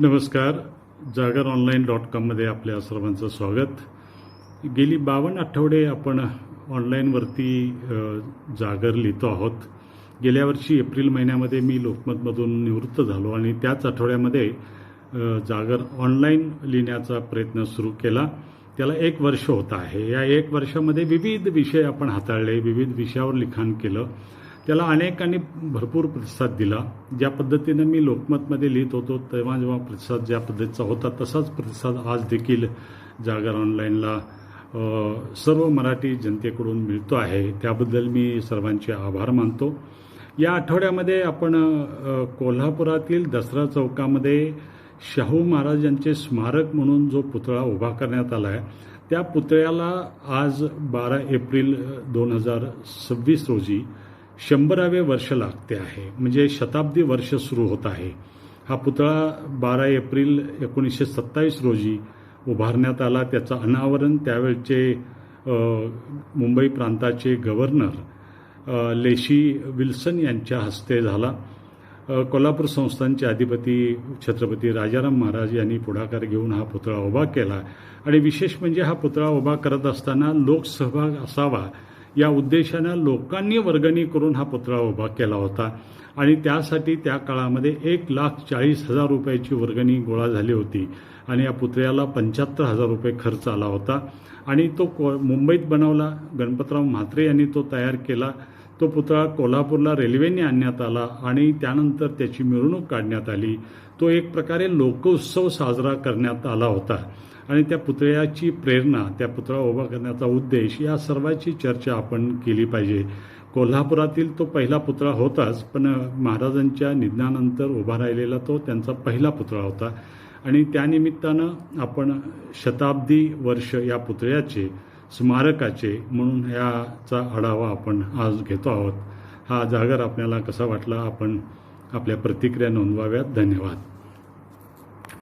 नमस्कार. जागरऑनलाईन.com मध्ये आपल्या सर्वांचं स्वागत. गेली 52 आठवडे आपण ऑनलाईनवरती जागर लिहितो आहोत. गेल्या वर्षी एप्रिल महिन्यामध्ये मी लोकमतमधून निवृत्त झालो आणि त्याच आठवड्यामध्ये जागर ऑनलाईन लिहिण्याचा प्रयत्न सुरू केला. त्याला 1 वर्ष होत आहे. या 1 वर्षामध्ये विविध विषय आपण हाताळले, विविध विषयावर लिखाण केलं. त्याला अनेकांनी भरपूर प्रतिसाद दिला. ज्या पद्धतीनं मी लोकमतमध्ये लिहित होतो तेव्हा जेव्हा प्रतिसाद ज्या पद्धतीचा होता तसाच प्रतिसाद आज देखील जागर ऑनलाईनला सर्व मराठी जनतेकडून मिळतो आहे. त्याबद्दल मी सर्वांचे आभार मानतो. या आठवड्यामध्ये आपण कोल्हापुरातील दसरा चौकामध्ये शाहू महाराजांचे स्मारक म्हणून जो पुतळा उभा करण्यात आला आहे त्या पुतळ्याला आज 12 एप्रिल 2026 रोजी 100वे वर्ष लागते आहे. म्हणजे शताब्दी वर्ष सुरू होत आहे. हा पुतळा 12 एप्रिल 1927 रोजी उभारण्यात आला. त्याचं अनावरण त्यावेळचे मुंबई प्रांताचे गव्हर्नर लेशी विल्सन यांच्या हस्ते झाला. कोल्हापूर संस्थानचे अधिपती छत्रपती राजाराम महाराज यांनी पुढाकार घेऊन हा पुतळा उभा केला. आणि विशेष म्हणजे हा पुतळा उभा करत असताना लोकसहभाग असावा या उद्देशानं लोकांनी वर्गणी करून हा पुतळा उभा केला होता. आणि त्यासाठी त्या काळामध्ये 1,40,000 रुपयाची वर्गणी गोळा झाली होती. आणि या पुतळ्याला 75,000 रुपये खर्च आला होता. आणि तो मुंबईत बनवला. गणपतराव म्हात्रे यांनी तो तयार केला. तो पुतळा कोल्हापूरला रेल्वेने आणण्यात आला आणि त्यानंतर त्याची मिरवणूक काढण्यात आली. तो एक प्रकारे लोकोत्सव साजरा करण्यात आला होता. आणि त्या पुतळ्याची प्रेरणा, त्या पुतळा उभा करण्याचा उद्देश या सर्वांची चर्चा आपण केली पाहिजे. कोल्हापुरातील तो पहिला पुतळा होताच, पण महाराजांच्या निधनानंतर उभा राहिलेला तो त्यांचा पहिला पुतळा होता. आणि त्यानिमित्तानं आपण शताब्दी वर्ष या पुतळ्याचे स्मारकाचे म्हणून याचा आढावा आपण आज घेतो आहोत. हा जागर आपल्याला कसा वाटला आपण आपल्या प्रतिक्रिया नोंदवाव्यात. धन्यवाद.